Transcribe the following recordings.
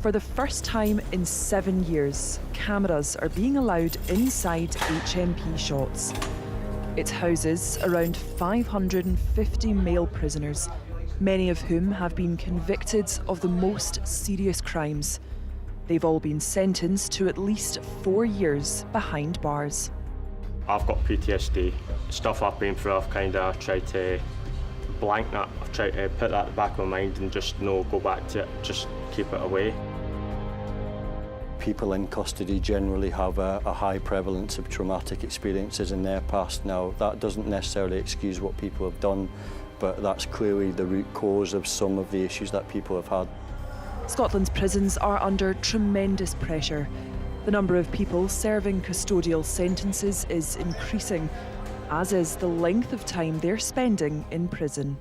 For the first time in 7 years, cameras are being allowed inside HMP Shotts. It houses around 550 male prisoners, many of whom have been convicted of the most serious crimes. They've all been sentenced to at least 4 years behind bars. I've got PTSD. Stuff I've been through, I've kind of tried to blank that. I've tried to put that at the back of my mind and just go back to it, just keep it away. People in custody generally have a high prevalence of traumatic experiences in their past. Now, that doesn't necessarily excuse what people have done, but that's clearly the root cause of some of the issues that people have had. Scotland's prisons are under tremendous pressure. The number of people serving custodial sentences is increasing, as is the length of time they're spending in prison.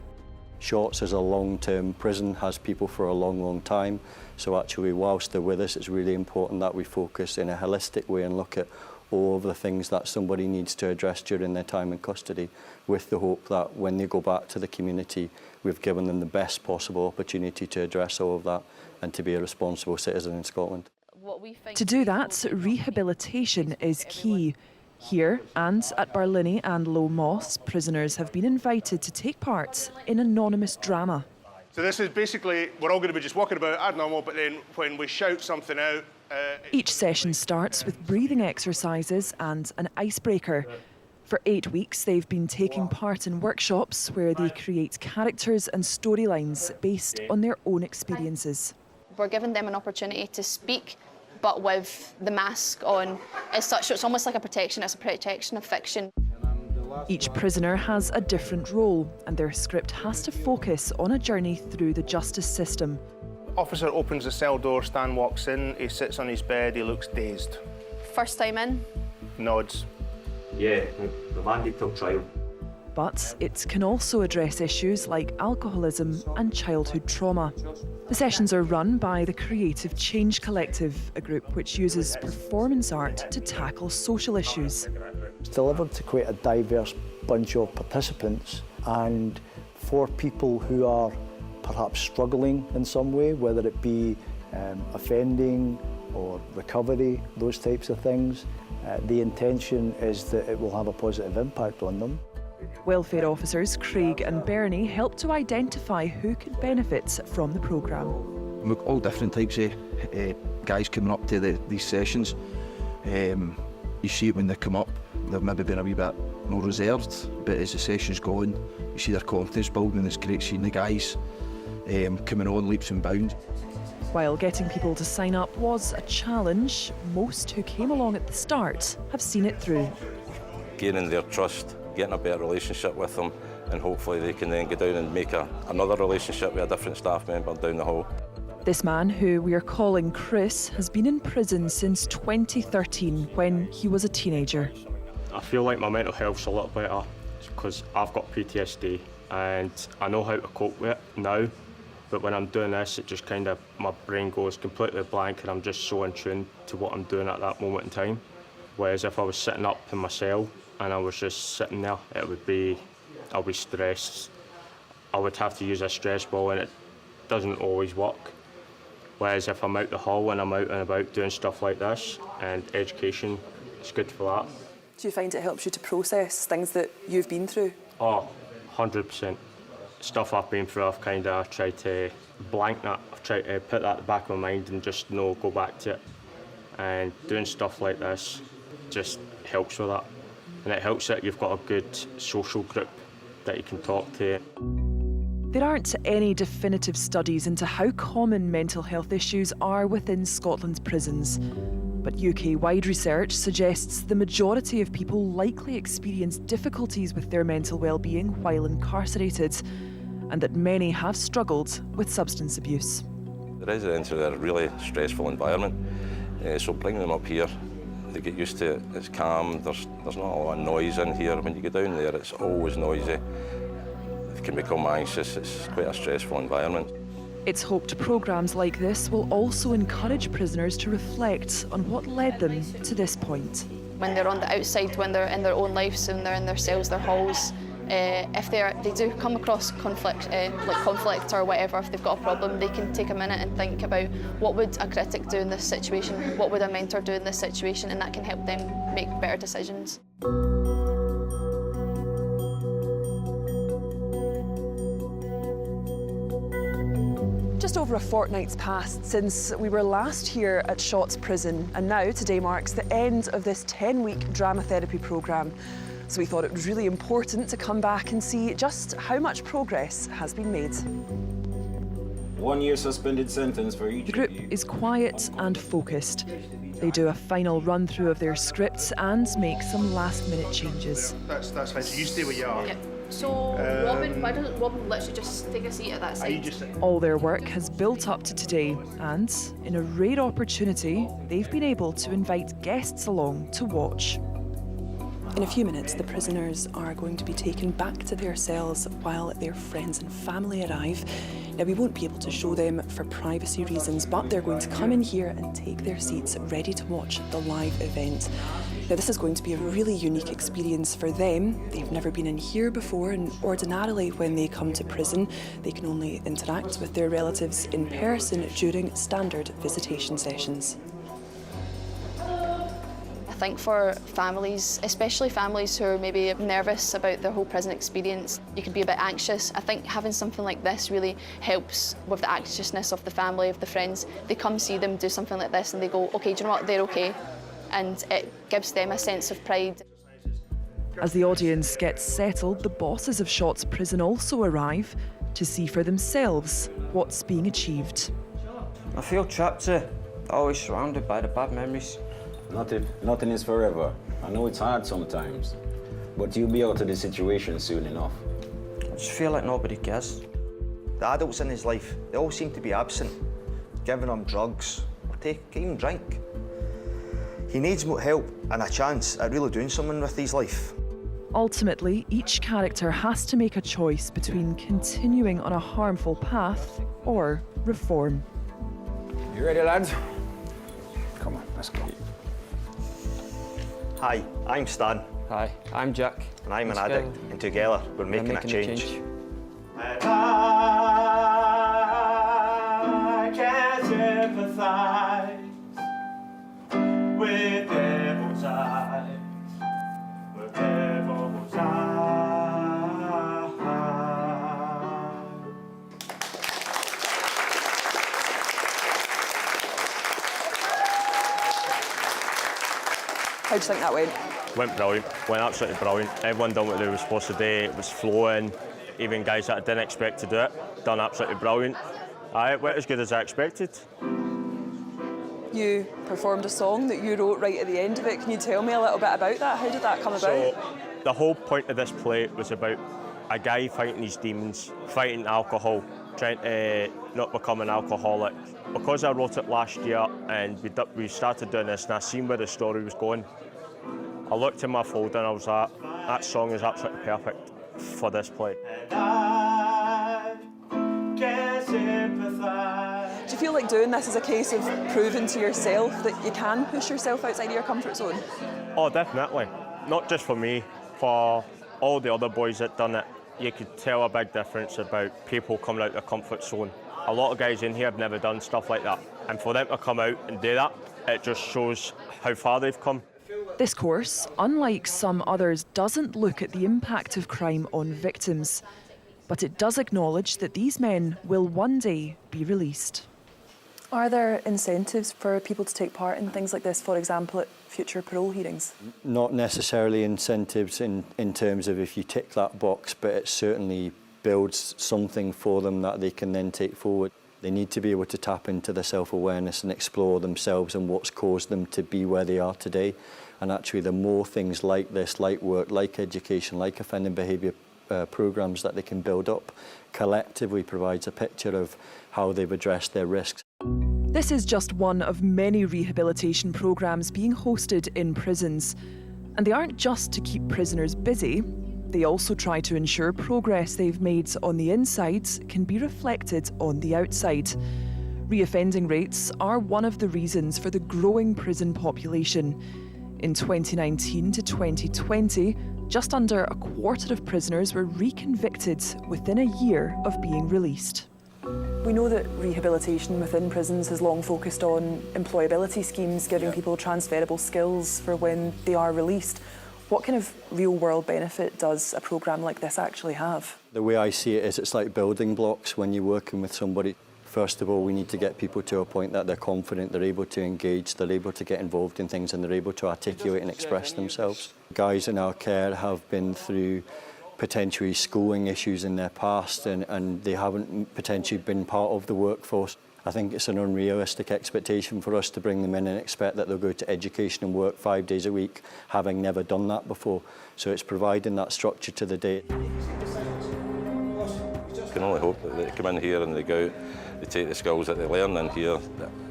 Shotts is a long-term prison, has people for a long, long time. So actually, whilst they're with us, it's really important that we focus in a holistic way and look at all of the things that somebody needs to address during their time in custody, with the hope that when they go back to the community, we've given them the best possible opportunity to address all of that and to be a responsible citizen in Scotland. To do that, rehabilitation is key. Here and at Barlinnie and Low Moss, prisoners have been invited to take part in anonymous drama. So this is basically, we're all going to be just walking about as normal, but then when we shout something out... Each session starts with breathing exercises and an icebreaker. For 8 weeks, they've been taking part in workshops where they create characters and storylines based on their own experiences. We're giving them an opportunity to speak, but with the mask on as such, so it's almost like it's a protection of fiction. Each prisoner has a different role, and their script has to focus on a journey through the justice system. Officer opens the cell door, Stan walks in, he sits on his bed, he looks dazed. First time in? Nods. Yeah, the mandate till trial. But it can also address issues like alcoholism and childhood trauma. The sessions are run by the Creative Change Collective, a group which uses performance art to tackle social issues. It's delivered to quite a diverse bunch of participants, and for people who are perhaps struggling in some way, whether it be offending or recovery, those types of things, the intention is that it will have a positive impact on them. Welfare officers Craig and Bernie help to identify who could benefit from the programme. Look, all different types of guys coming up to these sessions. You see it when they come up, they've maybe been a wee bit more reserved, but as the session's going, you see their confidence building, and it's great seeing the guys coming on leaps and bounds. While getting people to sign up was a challenge, most who came along at the start have seen it through. Gaining their trust, getting a better relationship with them, and hopefully they can then go down and make another relationship with a different staff member down the hall. This man, who we are calling Chris, has been in prison since 2013 when he was a teenager. I feel like my mental health's a lot better because I've got PTSD and I know how to cope with it now, but when I'm doing this, it just kind of, my brain goes completely blank and I'm just so in tune to what I'm doing at that moment in time. Whereas if I was sitting up in my cell and I was just sitting there, I'd be stressed. I would have to use a stress ball and it doesn't always work. Whereas if I'm out the hall and I'm out and about doing stuff like this, and education is good for that. Do you find it helps you to process things that you've been through? Oh, 100%. Stuff I've been through, I've kind of tried to blank that. I've tried to put that at the back of my mind and just go back to it. And doing stuff like this just helps with that. And it helps that you've got a good social group that you can talk to. There aren't any definitive studies into how common mental health issues are within Scotland's prisons. But UK-wide research suggests the majority of people likely experience difficulties with their mental well-being while incarcerated, and that many have struggled with substance abuse. The residents are a really stressful environment, so bringing them up here, they get used to it. It's calm, there's not a lot of noise in here. When you go down there, it's always noisy. They can become anxious, it's quite a stressful environment. It's hoped programmes like this will also encourage prisoners to reflect on what led them to this point. When they're on the outside, when they're in their own lives and they're in their cells, their halls, If they do come across conflict or whatever, if they've got a problem, they can take a minute and think about what would a critic do in this situation, what would a mentor do in this situation, and that can help them make better decisions. Just over a fortnight's passed since we were last here at Shotts Prison, and now today marks the end of this 10-week drama therapy programme. So we thought it was really important to come back and see just how much progress has been made. 1 year suspended sentence for each. The group is quiet and focused. They do a final run-through of their scripts and make some last-minute changes. That's fine. So you stay where you are. Yep. So Robin, why doesn't Robin literally just take a seat at that side? All their work has built up to today, and in a rare opportunity, they've been able to invite guests along to watch. In a few minutes, the prisoners are going to be taken back to their cells while their friends and family arrive. Now, we won't be able to show them for privacy reasons, but they're going to come in here and take their seats ready to watch the live event. Now, this is going to be a really unique experience for them. They've never been in here before, and ordinarily when they come to prison, they can only interact with their relatives in person during standard visitation sessions. I think for families, especially families who are maybe nervous about their whole prison experience, you could be a bit anxious. I think having something like this really helps with the anxiousness of the family, of the friends. They come see them do something like this and they go, okay, do you know what, they're okay. And it gives them a sense of pride. As the audience gets settled, the bosses of Shotts Prison also arrive to see for themselves what's being achieved. I feel trapped here, always surrounded by the bad memories. Nothing is forever. I know it's hard sometimes, but you'll be out of the situation soon enough. I just feel like nobody cares. The adults in his life, they all seem to be absent, giving him drugs, or even drink. He needs more help and a chance at really doing something with his life. Ultimately, each character has to make a choice between continuing on a harmful path or reform. You ready, lads? Come on, let's go. Hi, I'm Stan. Hi, I'm Jack. And I'm an addict, and together we're making a change. And I can sympathize with devil's eyes, with devil's eyes. How do you think that went? Went brilliant, went absolutely brilliant. Everyone done what they were supposed to do, it was flowing. Even guys that I didn't expect to do it, done absolutely brilliant. It went as good as I expected. You performed a song that you wrote right at the end of it. Can you tell me a little bit about that? How did that come about? So, the whole point of this play was about a guy fighting his demons, fighting alcohol, trying to not become an alcoholic. Because I wrote it last year and we started doing this and I seen where the story was going, I looked in my folder and I was like, that song is absolutely perfect for this play. Do you feel like doing this is a case of proving to yourself that you can push yourself outside of your comfort zone? Oh, definitely. Not just for me, for all the other boys that done it. You could tell a big difference about people coming out of their comfort zone. A lot of guys in here have never done stuff like that. And for them to come out and do that, it just shows how far they've come. This course, unlike some others, doesn't look at the impact of crime on victims, but it does acknowledge that these men will one day be released. Are there incentives for people to take part in things like this, for example, at future parole hearings? Not necessarily incentives in terms of if you tick that box, but it certainly builds something for them that they can then take forward. They need to be able to tap into the self-awareness and explore themselves and what's caused them to be where they are today. And actually, the more things like this, like work, like education, like offending behaviour programmes that they can build up, collectively provides a picture of how they've addressed their risks. This is just one of many rehabilitation programmes being hosted in prisons. And they aren't just to keep prisoners busy. They also try to ensure progress they've made on the inside can be reflected on the outside. Reoffending rates are one of the reasons for the growing prison population. In 2019 to 2020, just under a quarter of prisoners were reconvicted within a year of being released. We know that rehabilitation within prisons has long focused on employability schemes, giving people transferable skills for when they are released. What kind of real-world benefit does a programme like this actually have? The way I see it is it's like building blocks when you're working with somebody. First of all, we need to get people to a point that they're confident, they're able to engage, they're able to get involved in things and they're able to articulate and express themselves. Guys in our care have been through potentially schooling issues in their past and they haven't potentially been part of the workforce. I think it's an unrealistic expectation for us to bring them in and expect that they'll go to education and work 5 days a week, having never done that before. So it's providing that structure to the day. You can only hope that they come in here and they go out, they take the skills that they learn in here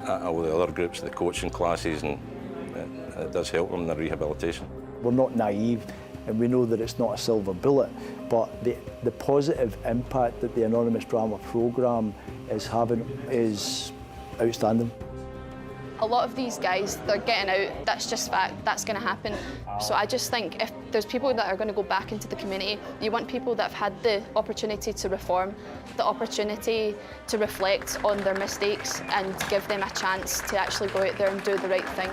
at all the other groups, the coaching classes, and it does help them in their rehabilitation. We're not naive and we know that it's not a silver bullet, but the positive impact that the Anonymous Drama programme is having is outstanding. A lot of these guys, they're getting out, that's just fact, that's going to happen. So I just think if there's people that are going to go back into the community, you want people that have had the opportunity to reform, the opportunity to reflect on their mistakes and give them a chance to actually go out there and do the right thing.